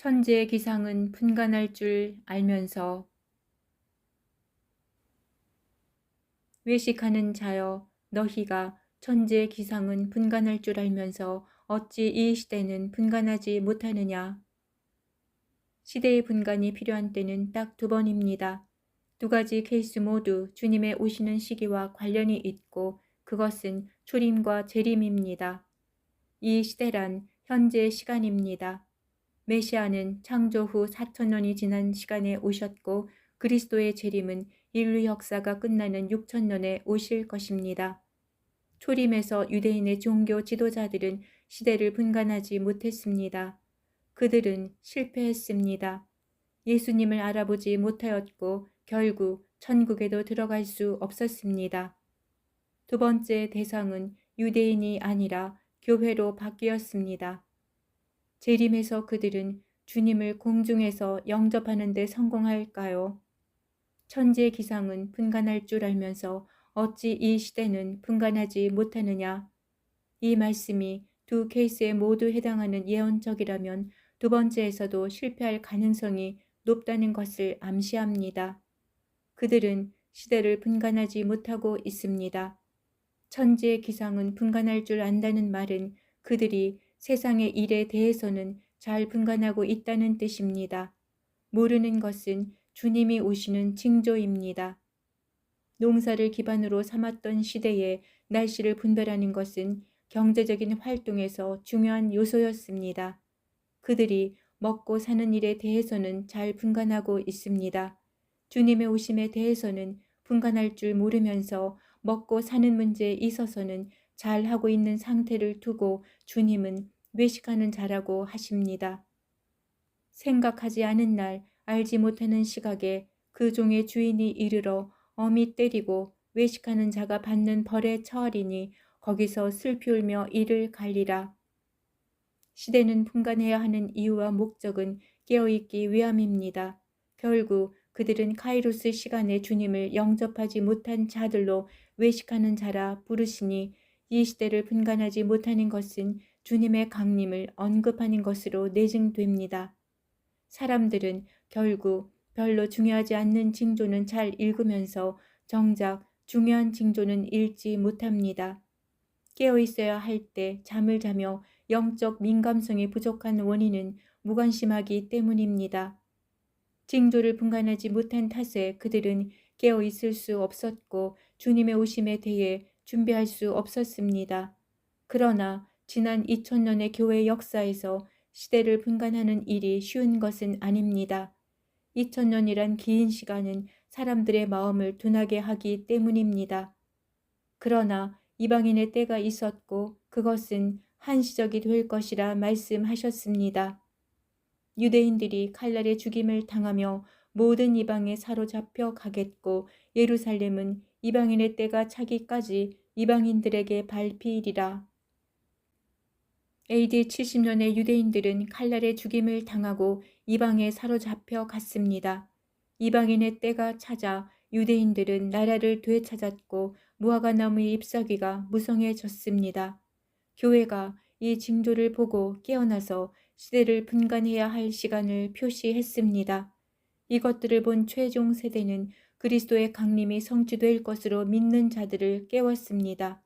천지의 기상은 분간할 줄 알면서 외식하는 자여, 너희가 천지의 기상은 분간할 줄 알면서 어찌 이 시대는 분간하지 못하느냐. 시대의 분간이 필요한 때는 딱 두 번입니다. 두 가지 케이스 모두 주님의 오시는 시기와 관련이 있고 그것은 초림과 재림입니다. 이 시대란 현재의 시간입니다. 메시아는 창조 후 4,000년이 지난 시간에 오셨고 그리스도의 재림은 인류 역사가 끝나는 6,000년에 오실 것입니다. 초림에서 유대인의 종교 지도자들은 시대를 분간하지 못했습니다. 그들은 실패했습니다. 예수님을 알아보지 못하였고 결국 천국에도 들어갈 수 없었습니다. 두 번째 대상은 유대인이 아니라 교회로 바뀌었습니다. 재림에서 그들은 주님을 공중에서 영접하는 데 성공할까요? 천지의 기상은 분간할 줄 알면서 어찌 이 시대는 분간하지 못하느냐? 이 말씀이 두 케이스에 모두 해당하는 예언적이라면 두 번째에서도 실패할 가능성이 높다는 것을 암시합니다. 그들은 시대를 분간하지 못하고 있습니다. 천지의 기상은 분간할 줄 안다는 말은 그들이 세상의 일에 대해서는 잘 분간하고 있다는 뜻입니다. 모르는 것은 주님이 오시는 징조입니다. 농사를 기반으로 삼았던 시대에 날씨를 분별하는 것은 경제적인 활동에서 중요한 요소였습니다. 그들이 먹고 사는 일에 대해서는 잘 분간하고 있습니다. 주님의 오심에 대해서는 분간할 줄 모르면서 먹고 사는 문제에 있어서는 잘 하고 있는 상태를 두고 주님은 외식하는 자라고 하십니다. 생각하지 않은 날 알지 못하는 시각에 그 종의 주인이 이르러 엄히 때리고 외식하는 자가 받는 벌에 처하리니 거기서 슬피 울며 이를 갈리라. 시대는 분간해야 하는 이유와 목적은 깨어있기 위함입니다. 결국 그들은 카이로스 시간에 주님을 영접하지 못한 자들로 외식하는 자라 부르시니 이 시대를 분간하지 못하는 것은 주님의 강림을 언급하는 것으로 내증됩니다. 사람들은 결국 별로 중요하지 않는 징조는 잘 읽으면서 정작 중요한 징조는 읽지 못합니다. 깨어있어야 할 때 잠을 자며 영적 민감성이 부족한 원인은 무관심하기 때문입니다. 징조를 분간하지 못한 탓에 그들은 깨어있을 수 없었고 주님의 오심에 대해 준비할 수 없었습니다. 그러나 지난 2000년의 교회 역사에서 시대를 분간하는 일이 쉬운 것은 아닙니다. 2000년이란 긴 시간은 사람들의 마음을 둔하게 하기 때문입니다. 그러나 이방인의 때가 있었고 그것은 한시적이 될 것이라 말씀하셨습니다. 유대인들이 칼날에 죽임을 당하며 모든 이방에 사로잡혀 가겠고 예루살렘은 이방인의 때가 차기까지 이방인들에게 밟히리라. AD 70년의 유대인들은 칼날에 죽임을 당하고 이방에 사로잡혀 갔습니다. 이방인의 때가 찾아 유대인들은 나라를 되찾았고 무화과나무의 잎사귀가 무성해졌습니다. 교회가 이 징조를 보고 깨어나서 시대를 분간해야 할 시간을 표시했습니다. 이것들을 본 최종 세대는 그리스도의 강림이 성취될 것으로 믿는 자들을 깨웠습니다.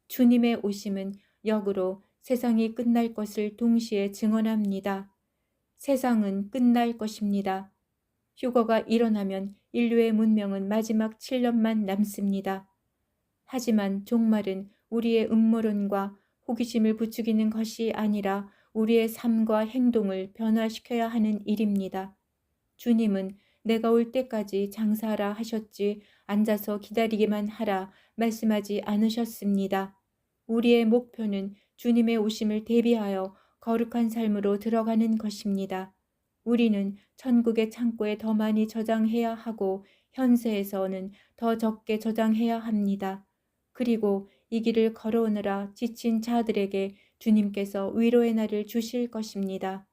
주님의 오심은 역으로 세상이 끝날 것을 동시에 증언합니다. 세상은 끝날 것입니다. 휴거가 일어나면 인류의 문명은 마지막 7년만 남습니다. 하지만 종말은 우리의 음모론과 호기심을 부추기는 것이 아니라 우리의 삶과 행동을 변화시켜야 하는 일입니다. 주님은 내가 올 때까지 장사하라 하셨지 앉아서 기다리기만 하라 말씀하지 않으셨습니다. 우리의 목표는 주님의 오심을 대비하여 거룩한 삶으로 들어가는 것입니다. 우리는 천국의 창고에 더 많이 저장해야 하고 현세에서는 더 적게 저장해야 합니다. 그리고 이 길을 걸어오느라 지친 자들에게 주님께서 위로의 날을 주실 것입니다.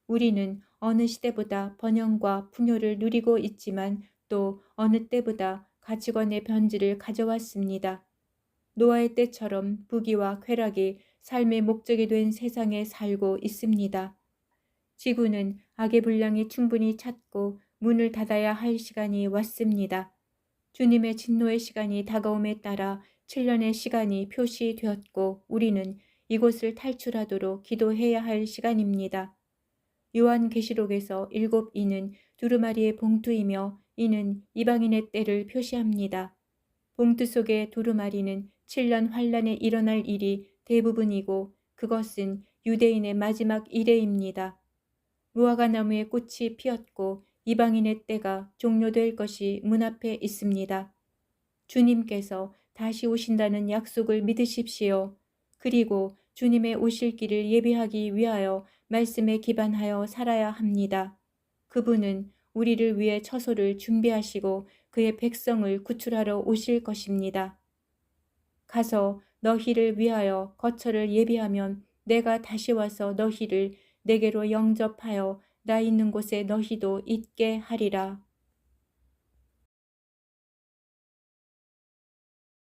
우리는 어느 시대보다 번영과 풍요를 누리고 있지만 또 어느 때보다 가치관의 변질을 가져왔습니다. 노아의 때처럼 부귀와 쾌락이 삶의 목적이 된 세상에 살고 있습니다. 지구는 악의 분량이 충분히 찼고 문을 닫아야 할 시간이 왔습니다. 주님의 진노의 시간이 다가옴에 따라 7년의 시간이 표시되었고 우리는 이곳을 탈출하도록 기도해야 할 시간입니다. 요한계시록에서 7이는 두루마리의 봉투이며 이는 이방인의 때를 표시합니다. 봉투 속의 두루마리는 7년 환란에 일어날 일이 대부분이고 그것은 유대인의 마지막 이래입니다. 무화과 나무에 꽃이 피었고 이방인의 때가 종료될 것이 문 앞에 있습니다. 주님께서 다시 오신다는 약속을 믿으십시오. 그리고 주님의 오실 길을 예비하기 위하여 말씀에 기반하여 살아야 합니다. 그분은 우리를 위해 처소를 준비하시고 그의 백성을 구출하러 오실 것입니다. 가서 너희를 위하여 거처를 예비하면 내가 다시 와서 너희를 내게로 영접하여 나 있는 곳에 너희도 있게 하리라.